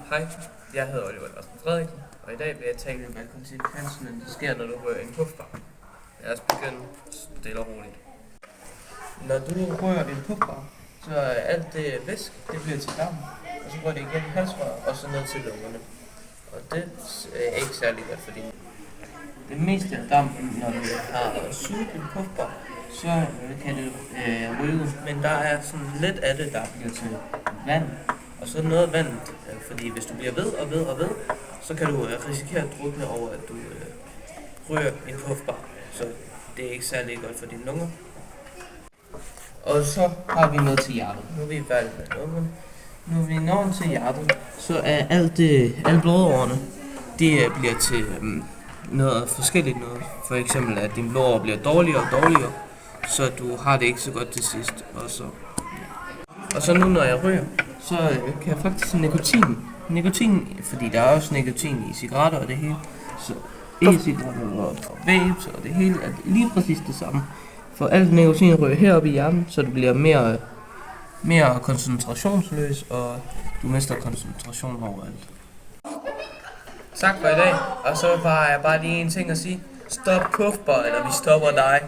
Hej, jeg hedder Oliver Larsen Frederiksen, og i dag vil jeg tale om, hvad konsekvenserne sker, når du rører en puffbar. Lad os begynde stille og roligt. Når du rører en puffbar, så er alt det væske, det bliver til varme, og så går det igennem halsrøret og så ned til lungerne. Og det er ikke særlig godt for dine. Det meste af dampen, når du har suget en puffbar, så kan det ryge, men der er sådan lidt af det, der bliver til vand. Og så noget vand, fordi hvis du bliver ved, så kan du risikere at drukne over, at du rører en puffbar. Så det er ikke særlig godt for dine lunger. Og så har vi noget til hjertet. Nu er vi færdige med lungerne. Nu er vi nået til hjertet, så er alle blodårene, det bliver til noget forskelligt noget. For eksempel, at dine blodår bliver dårligere og dårligere, så du har det ikke så godt til sidst. Og så nu, når jeg ryger, så kan jeg faktisk nikotin, fordi der er også nikotin i cigaretter og det hele, så e-cigaretter og vapes og det hele er lige præcis det samme. For alt nikotin ryger heroppe i hjernen, så du bliver mere koncentrationsløs, og du mister koncentration overalt. Tak for i dag, og så var jeg bare lige en ting at sige. Stop puffbar, eller vi stopper dig.